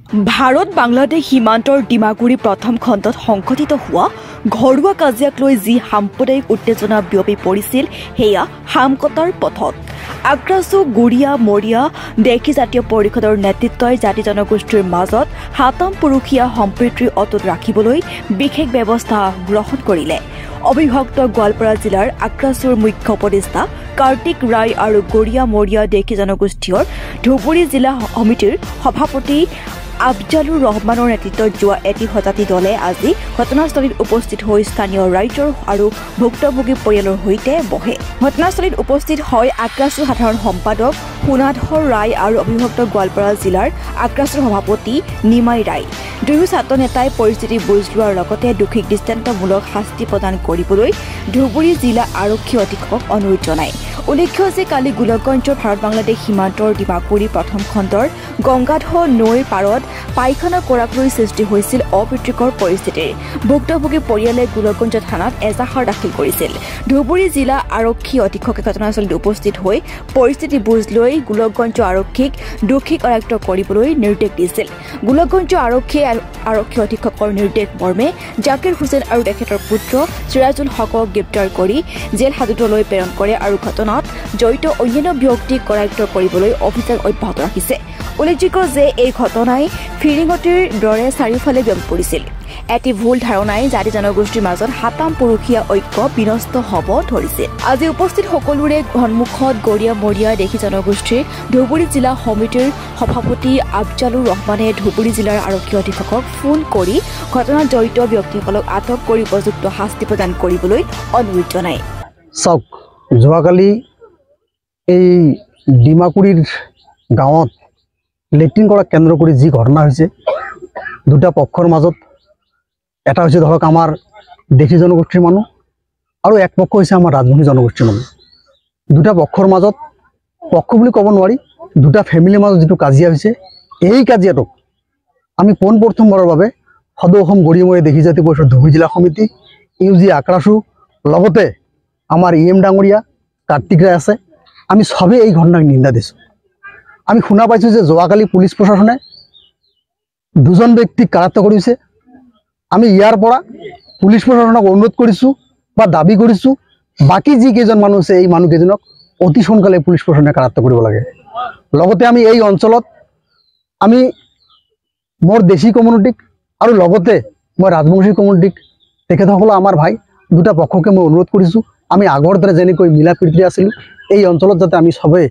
ভাৰত বাংলাদেশ সীমান্তৰ ডিমাগুৰি প্ৰথম খণ্ডত সংঘটিত হোৱা ঘৰুৱা কাজিয়াক লৈ যি সাম্প্ৰদায়িক উত্তেজনা বিয়পি পৰিছিল সেয়া হামকটাৰ পথত। আগ্ৰাছু গুৰিয়া মৰিয়া দেশী জাতীয় পৰিষদৰ নেতৃত্বই জাতি জনগোষ্ঠীৰ মাজত হাতাম পুৰুষীয়া সম্প্ৰীতি অটুট ৰাখিবলৈ বিশেষ ব্যৱস্থা গ্ৰহণ কৰিলে। অবিভক্ত গোৱালপাৰা জিলাৰ আগ্ৰাছুৰ মুখ্য উপদেষ্টা কাৰ্তিক ৰায় আৰু গৰিয়া মৰিয়া দেশী জনগোষ্ঠীৰ ধুবুৰী জিলা সমিতিৰ সভাপতি আফজালুৰ ৰহমানৰ নেতৃত্বত যোৱা এটি হতাহী দলে আজি ঘটনাস্থলীত উপস্থিত হৈ স্থানীয় ৰাইজৰ আৰু ভুক্তভোগী পৰিয়ালৰ সৈতে বহে। ঘটনাস্থলীত উপস্থিত হয় আগ্ৰাছুৰ সাধাৰণ সম্পাদক সোণাধৰ ৰায় আৰু অবিভক্ত গোৱালপাৰা জিলাৰ আগ্ৰাছুৰ সভাপতি নিমাই ৰায়। দুয়ো ছাত্ৰ নেতাই পৰিস্থিতি বুজ লোৱাৰ লগতে দোষীক দৃষ্টান্তমূলক শাস্তি প্ৰদান কৰিবলৈ ধুবুৰী জিলা আৰক্ষী অধীক্ষকক অনুৰোধ জনায়। উল্লেখ্য যে কালি গোলকগঞ্জৰ ভাৰত বাংলাদেশ সীমান্তৰ ডিমাগুৰি প্ৰথম খণ্ডৰ গংগাধৰ নৈৰ পাৰত পায়খানা কৰাক লৈ সৃষ্টি হৈছিল অপ্ৰীতিকৰ পৰিস্থিতিৰ। ভুক্তভোগী পৰিয়ালে গোলকগঞ্জ থানাত এজাহাৰ দাখিল কৰিছিল। ধুবুৰী জিলা আৰক্ষী অধীক্ষকে ঘটনাস্থলীত উপস্থিত হৈ পৰিস্থিতি বুজ লৈ গোলকগঞ্জ আৰক্ষীক দোষীক আয়ত্ত কৰিবলৈ নিৰ্দেশ দিছিল। গোলকগঞ্জ আৰক্ষী অধীক্ষকৰ নিৰ্দেশ মৰ্মে জাকিৰ হুছেইন আৰু তেখেতৰ পুত্ৰ চিৰাজুল হকক গ্ৰেপ্তাৰ কৰি জেল হাজতলৈ প্ৰেৰণ কৰে আৰু ঘটনাত জড়িত অন্যান্য ব্যক্তিক কৰায়ত্ব কৰিবলৈ অভিযান অব্যাহত ৰাখিছে। উল্লেখযোগ্য যে এই ঘটনাই ফিৰিঙতিৰ দৰে চাৰিওফালে বিয়পি পৰিছিল। এটি ভুল ধাৰণাই জাতি জনগোষ্ঠীৰ মাজত হাতাম পুৰুষীয়া ঐক্য বিনষ্ট হ'ব ধৰিছে। আজি উপস্থিত সকলোৰে সন্মুখত গৰিয়া মৰিয়া দেশী জনগোষ্ঠীৰ ধুবুৰী জিলা সমিতিৰ সভাপতি আফজালুৰ ৰহমানে ধুবুৰী জিলাৰ আৰক্ষী অধীক্ষকক ফোন কৰি ঘটনাত জড়িত ব্যক্তিসকলক আটক কৰি উপযুক্ত শাস্তি প্ৰদান কৰিবলৈ অনুৰোধ জনায়। চাওক, যোৱাকালি এই ডিমাগুৰিৰ গাঁৱত লেট্ৰিন কৰা কেন্দ্ৰ কৰি যি ঘটনা হৈছে, দুটা পক্ষৰ মাজত এটা হৈছে ধৰক আমাৰ দেশী জনগোষ্ঠীৰ মানুহ আৰু এক পক্ষ হৈছে আমাৰ ৰাজবংশী জনগোষ্ঠীৰ মানুহ। দুটা পক্ষৰ মাজত পক্ষ বুলি ক'ব নোৱাৰি, দুটা ফেমিলিৰ মাজত যিটো কাজিয়া হৈছে, এই কাজিয়াটোক আমি পোনপ্ৰথমবাৰৰ বাবে সদৌ অসম গৰিয়া মৰিয়া দেশী জাতীয় পৰিষদ ধুবুৰী জিলা সমিতি ইউজি আগ্ৰাছু লগতে আমাৰ EM ডাঙৰীয়া কাৰ্তিক ৰায় আছে, আমি সবেই এই ঘটনাক নিন্দা দিছোঁ। আমি শুনা পাইছোঁ যে যোৱাকালি পুলিচ প্ৰশাসনে দুজন ব্যক্তিক কাৰায়ত্ব কৰিছে। আমি ইয়াৰ পৰা পুলিচ প্ৰশাসনক অনুৰোধ কৰিছোঁ বা দাবী কৰিছোঁ, বাকী যিকেইজন মানুহ আছে এই মানুহকেইজনক অতি সোনকালে পুলিচ প্ৰশাসনে কাৰায়ত্ব কৰিব লাগে। লগতে আমি এই অঞ্চলত আমি মোৰ দেশী কমিউনিটিক আৰু লগতে মই ৰাজবংশী কমিউনিটিক, তেখেতসকল আমাৰ ভাই, দুটা পক্ষকে মই অনুৰোধ কৰিছোঁ, আমি আগৰ দৰে যেনেকৈ মিলা প্ৰীতিৰে আছিলোঁ এই অঞ্চলত যাতে আমি সবেই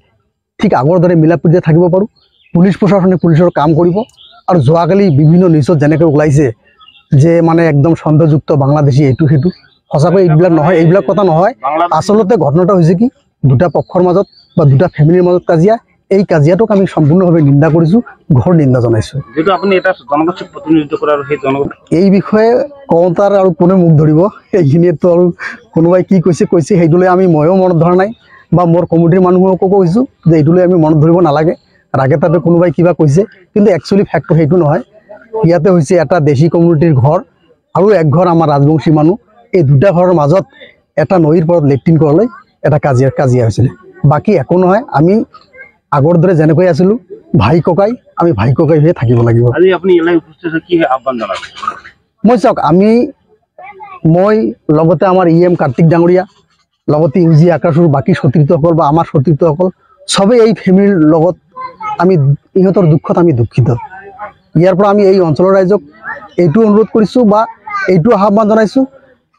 ঠিক আগৰ দৰে মিলা প্ৰীতিৰে থাকিব পাৰোঁ। পুলিচ প্ৰশাসনে পুলিচৰ কাম কৰিব। আৰু যোৱাকালি বিভিন্ন নিউজত যেনেকৈ ওলাইছে যে মানে একদম সন্দেহযুক্ত বাংলাদেশী এইটো সেইটো, সঁচাকৈ এইবিলাক নহয়, এইবিলাক কথা নহয়। আচলতে ঘটনাটা হৈছে কি, দুটা পক্ষৰ মাজত বা দুটা ফেমিলিৰ মাজত কাজিয়া। এই কাজিয়াটোক আমি সম্পূৰ্ণভাৱে নিন্দা কৰিছোঁ, ঘোৰ নিন্দা জনাইছোঁ। এই বিষয়ে কওঁতাৰ আৰু কোনে মুখ ধৰিব, এইখিনিতো আৰু কোনোবাই কি কৈছে সেইটোলৈ ময়ো মনত ধৰা নাই বা মোৰ কমিটিৰ মানুহকো কৈছোঁ যে এইটোলৈ আমি মনত ধৰিব নালাগে। ৰাগে তাতে কোনোবাই কিবা কৈছে, কিন্তু একচুৱেলি ফেক্টটো সেইটো নহয়। ইয়াতে হৈছে এটা দেশী কমিউনিটিৰ ঘৰ আৰু এক ঘৰ আমাৰ ৰাজবংশী মানুহ। এই দুটা ঘৰৰ মাজত এটা নৈৰ পাৰত লেট্ৰিন কৰালৈ এটা কাজিয়া হৈছিলে, বাকী একো নহয়। আমি আগৰ দৰে যেনেকৈ আছিলোঁ ভাই ককাই, আমি ভাই ককাই হৈ থাকিব লাগিব। মই চাওক, মই লগতে আমাৰ EM কাৰ্তিক ডাঙৰীয়া লগতে ইউজি আগ্ৰাছুৰ বাকী সতীৰ্থসকল বা আমাৰ সতীৰ্থসকল সবেই এই ফেমিলিৰ লগত আমি ইহঁতৰ দুখত আমি দুখিত। ইয়াৰ পৰা আমি এই অঞ্চলৰ ৰাইজক এইটো অনুৰোধ কৰিছোঁ বা এইটো আহ্বান জনাইছোঁ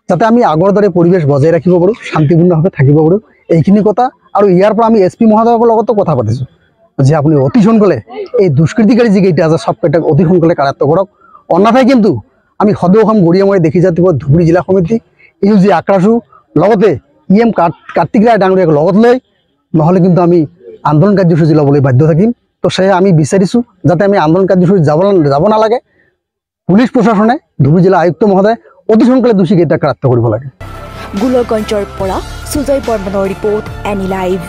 যাতে আমি আগৰ দৰে পৰিৱেশ বজাই ৰাখিব পাৰোঁ, শান্তিপূৰ্ণভাৱে থাকিব পাৰোঁ, এইখিনি কথা। আৰু ইয়াৰ পৰা আমি SP মহোদয়ৰ লগতো কথা পাতিছোঁ যে আপুনি অতি সোনকালে এই দুষ্কৃতিকাৰী যিকেইটা আছে সবকেইটাক অতি সোনকালে কাৰায়ত্ব কৰক। অন্যথায় কিন্তু আমি সদৌ অসম গৰিয়া মৰিয়া দেশী জাতীয় পৰিষদ ধুবুৰী জিলা সমিতি ইউজি আগ্ৰাছু লগতে EM কাৰ্তিক ৰায় ডাঙৰীয়াক লগত লৈ নহ'লে কিন্তু আমি আন্দোলন কাৰ্যসূচী ল'বলৈ বাধ্য থাকিম। তো সেয়ে আমি বিচাৰিছোঁ যাতে আমি আন্দোলন কাৰ্যসূচী যাব নালাগে। পুলিচ প্ৰশাসনে ধুবুৰী জিলা আয়ুক্ত মহোদয় অতি সোনকালে দোষীকেইটাক কাৰায়ত্ব কৰিব লাগে। গোলকগঞ্জৰ পৰা সুজয় বৰ্মনৰ ৰিপৰ্ট, এনি লাইভ।